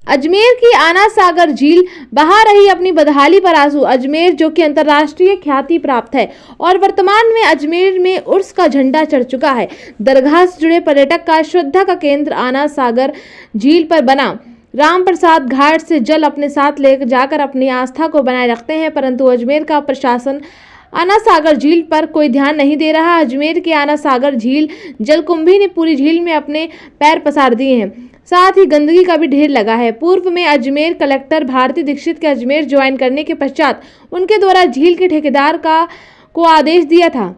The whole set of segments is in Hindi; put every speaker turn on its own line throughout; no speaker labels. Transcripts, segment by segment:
अजमेर की आना सागर झील बहा रही अपनी बदहाली पर आंसू। अजमेर जो कि अंतर्राष्ट्रीय ख्याति प्राप्त है और वर्तमान में अजमेर में उर्स का झंडा चढ़ चुका है। दरगाह से जुड़े पर्यटक का श्रद्धा का केंद्र आना सागर झील पर बना राम प्रसाद घाट से जल अपने साथ लेकर जाकर अपनी आस्था को बनाए रखते हैं, परंतु अजमेर का प्रशासन आना सागर झील पर कोई ध्यान नहीं दे रहा। अजमेर के आना सागर झील जलकुंभी ने पूरी झील में अपने पैर पसार दिए हैं, साथ ही गंदगी का भी ढेर लगा है। पूर्व में अजमेर कलेक्टर भारती दीक्षित के अजमेर ज्वाइन करने के पश्चात उनके द्वारा झील के ठेकेदार को आदेश दिया था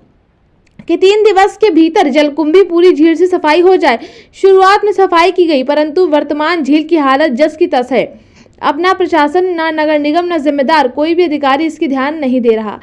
कि 3 दिवस के भीतर जलकुंभी पूरी झील से सफाई हो जाए। शुरुआत में सफाई की गई, परंतु वर्तमान झील की हालत जस की तस है। अपना प्रशासन न नगर निगम न जिम्मेदार कोई भी अधिकारी इसकी ध्यान नहीं दे रहा।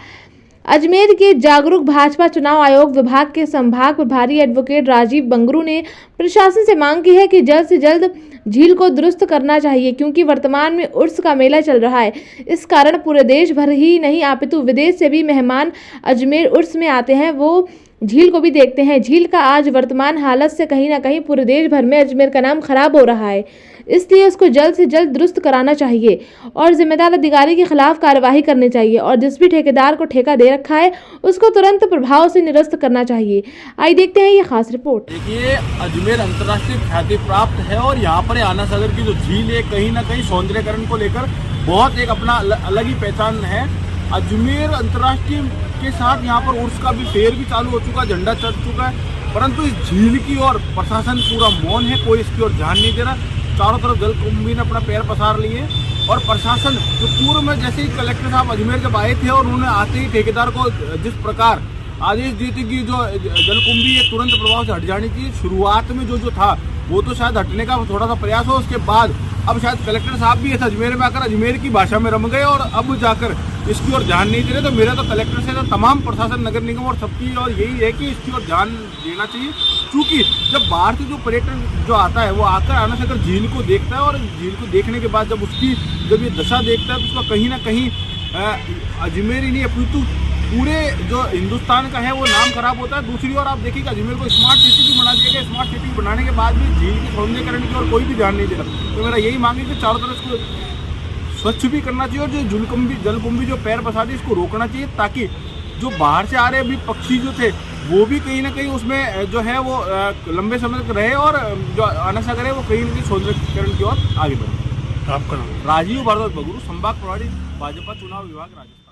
अजमेर के जागरूक भाजपा चुनाव आयोग विभाग के संभाग प्रभारी एडवोकेट राजीव बंगरू ने प्रशासन से मांग की है कि जल्द से जल्द झील को दुरुस्त करना चाहिए, क्योंकि वर्तमान में उर्स का मेला चल रहा है। इस कारण पूरे देश भर ही नहीं अपितु विदेश से भी मेहमान अजमेर उर्स में आते हैं, वो झील को भी देखते हैं। झील का आज वर्तमान हालत से कहीं ना कहीं पूरे देश भर में अजमेर का नाम खराब हो रहा है, इसलिए उसको जल्द से जल्द दुरुस्त कराना चाहिए और जिम्मेदार अधिकारी के खिलाफ कार्यवाही करनी चाहिए और जिस भी ठेकेदार को ठेका दे रखा है उसको तुरंत प्रभाव से निरस्त करना चाहिए। आइए देखते हैं ये खास रिपोर्ट।
देखिए, अजमेर अंतर्राष्ट्रीय ख्याति प्राप्त है और यहाँ पर आना सागर की जो झील है कहीं ना कहीं सौंदर्यकरण को लेकर बहुत एक अपना अलग ही पहचान है। अजमेर अंतर्राष्ट्रीय के साथ यहाँ पर उर्स का भी फेयर भी चालू हो चुका, झंडा चढ़ चुका है, परंतु इस झील की ओर प्रशासन पूरा मौन है, कोई इसकी ओर ध्यान नहीं दे रहा। चारों तरफ जलकुंभी ने अपना पैर पसार लिए और प्रशासन जो पूर्व में जैसे ही कलेक्टर साहब अजमेर जब आए थे और उन्होंने आते ही ठेकेदार को जिस प्रकार आदेश दिए थे कि जो जलकुंभी है तुरंत प्रभाव से हट जानी चाहिए, शुरुआत में जो था वो तो शायद हटने का थोड़ा सा प्रयास हो, उसके बाद अब शायद कलेक्टर साहब भी ऐसा अजमेर में आकर अजमेर की भाषा में रम गए और अब जाकर इसकी ओर ध्यान नहीं दे रहे। तो मेरा तो कलेक्टर से तो तमाम प्रशासन नगर निगम और सबकी और यही है कि इसकी ओर ध्यान देना चाहिए, क्योंकि जब बाहर से जो पर्यटन जो आता है वो आकर आना सागर झील को देखता है और झील को देखने के बाद जब उसकी जब ये दशा देखता है तो उसका कहीं ना कहीं अजमेर ही नहीं अपितु पूरे जो हिंदुस्तान का है वो नाम खराब होता है। दूसरी ओर आप देखिएगा अजमेर को स्मार्ट सिटी भी बना दिया गया, स्मार्ट सिटी बनाने के बाद भी झील के सौंदर्यकरण की ओर कोई भी ध्यान नहीं दे रहा। तो मेरा यही मांग है कि चारों तरफ इसको स्वच्छ भी करना चाहिए और जो जलकुंभी जो पैर पसार दी इसको रोकना चाहिए, ताकि जो बाहर से आ रहे अभी पक्षी जो थे वो भी कहीं ना कहीं उसमें जो है वो लंबे समय तक रहे और जो आना सागर है वो कहीं ना कहीं सौंदर्यकरण की ओर आगे बढ़े।
आपका नाम?
राजीव भारद्वाज बगरू, संभाग प्रभारी भाजपा चुनाव विभाग राजस्थान।